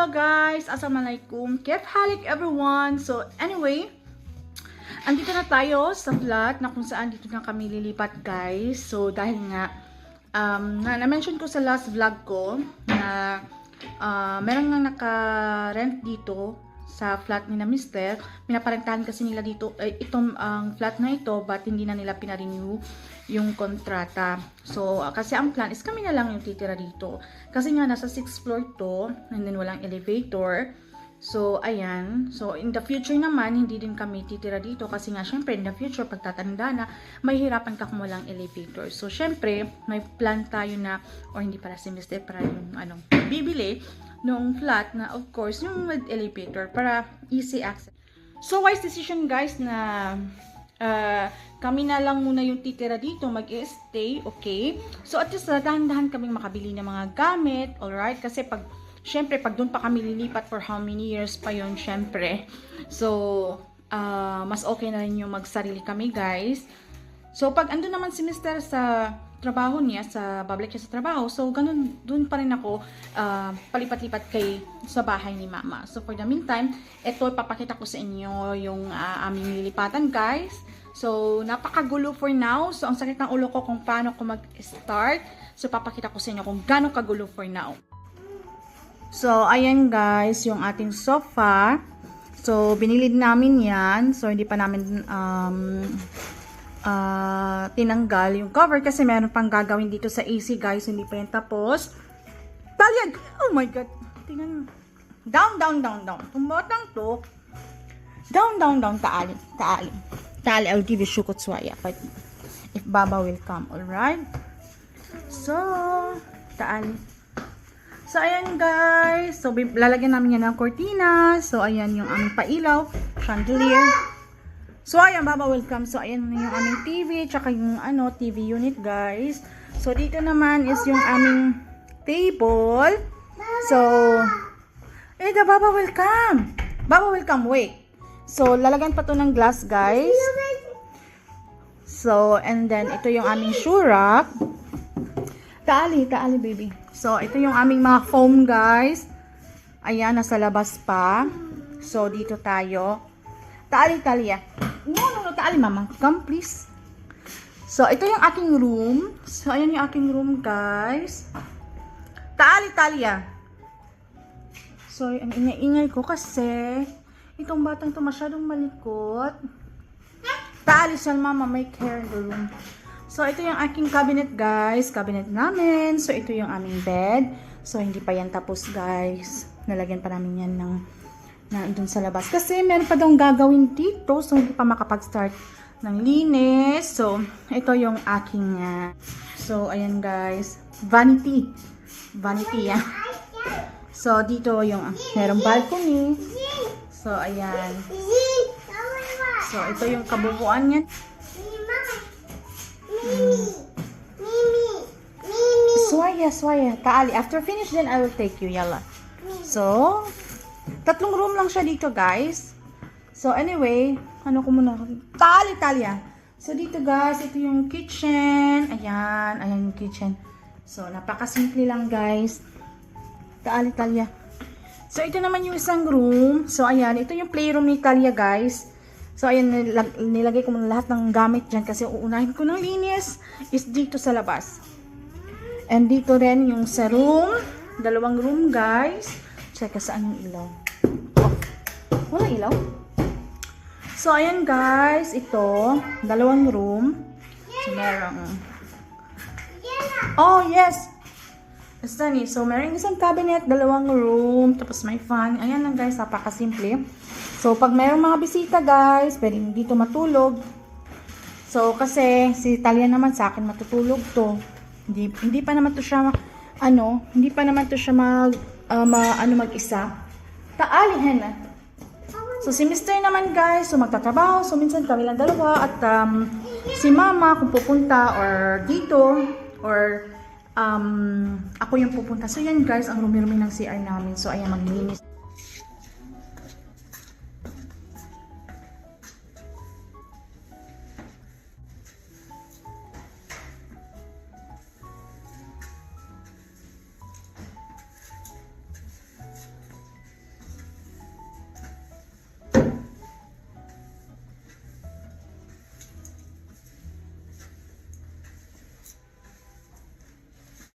Hello guys! Assalamualaikum! Kif halik everyone? So anyway, andito na tayo sa flat na kung saan dito na kami lilipat guys. So dahil nga, na-mention ko sa last vlog ko na meron nga naka-rent dito sa flat ni na mister. Pinaparentahan kasi nila dito, itong flat na ito, but hindi na nila pinarenew yung kontrata. So, kasi ang plan is kami na lang yung titira dito. Kasi nga, nasa 6th floor to, and then walang elevator. So, ayan. So, in the future naman, hindi din kami titira dito. Kasi nga, syempre, in the future, pagtatanda na, mahihirapan ka kung walang elevator. So, syempre, may plan tayo na, or hindi pala si mister, para yung, bibili noong flat na, of course, yung with elevator, para easy access. So, wise decision, guys, na kami na lang muna yung titira dito, mag-stay, okay? So, at least, dahan-dahan kaming makabili ng mga gamit, alright? Kasi syempre, pag doon pa kami lilipat for how many years pa yon syempre. So, mas okay na rin yung magsarili kami, guys. So, pag andun naman si mister sa trabaho niya, babalik siya sa trabaho, so, ganun, doon pa rin ako palipat-lipat sa bahay ni mama. So, for the meantime, ito, papakita ko sa inyo yung aming lilipatan, guys. So, napakagulo for now. So, ang sakit ng ulo ko kung paano ko mag-start. So, papakita ko sa inyo kung gano'ng kagulo for now. So, ayan guys, yung ating sofa. So, binilid namin yan. So, hindi pa namin tinanggal yung cover kasi meron pang gagawin dito sa AC guys. Hindi pa yan tapos. Talyag! Oh my God! Tingnan mo. Down, down, down, down. Tumbotang to. Down, down, down. Taali. Taali. Taali. I'll give you shukot swaya. But if Baba will come. Alright? So, taali. So, ayan guys. So, lalagyan namin yan ng cortina. So, ayan yung aming pailaw. Chandelier. So, ayan, Baba welcome. So, ayan yung aming TV. Tsaka yung TV unit guys. So, dito naman is yung aming table. So, the Baba welcome. Baba welcome. Wait. So, lalagyan pa to ng glass guys. So, and then, ito yung aming shoe rack. Taali, taali baby. So, ito yung aming mga foam, guys. Ayan, nasa labas pa. So, dito tayo. Taali, Talia. No, taali, mama. Come, please. So, ito yung aking room. So, ayan yung aking room, guys. Taali, Talia. So, ang ingay-ingay ko kasi itong batang to masyadong malikot. Taali, Salma, mama, make hair in the room. So, ito yung aking cabinet, guys. Cabinet namin. So, ito yung aming bed. So, hindi pa yan tapos, guys. Nalagyan pa namin yan dun sa labas. Kasi, meron pa daw gagawin dito. So, hindi pa makapag-start ng linis. So, ito yung aking, so, ayan, guys. Vanity. Vanity, yan. So, dito yung, merong balcony. So, ayan. So, ito yung kabubuan niya. Swaya. Taali. After finish, then I will take you. Yala. So, 3 room lang siya dito, guys. So, anyway, ko muna? Taali. So, dito, guys, ito yung kitchen. Ayan yung kitchen. So, napakasimple lang, guys. Taali. So, ito naman yung isang room. So, ayan. Ito yung playroom ni Talia, guys. So, ayan, nilagay ko muna lahat ng gamit dyan kasi uunahin ko ng linis is dito sa labas. And dito rin yung sa room. 2 room, guys. Check saan yung ilaw. Oh, wala ilaw? So, ayan, guys. Ito, 2 room. So, merong... Oh, yes! Sunny. So, meron isang cabinet, 2 room, tapos may fan. Ayan lang, guys. Napakasimple. So, pag mayroong mga bisita, guys, pwedeng dito matulog. So, kasi si Talia naman sa akin matutulog to. Hindi pa naman to siya, hindi pa naman to siya mag-isa. Taali, Hena. So, si Mr. naman, guys, so magtatrabaho. So, minsan kami lang dalawa. At si Mama, kung pupunta, or dito, or ako yung pupunta. So, yan, guys, ang rumi-rumi ng CR namin. So, ayan, maglinis.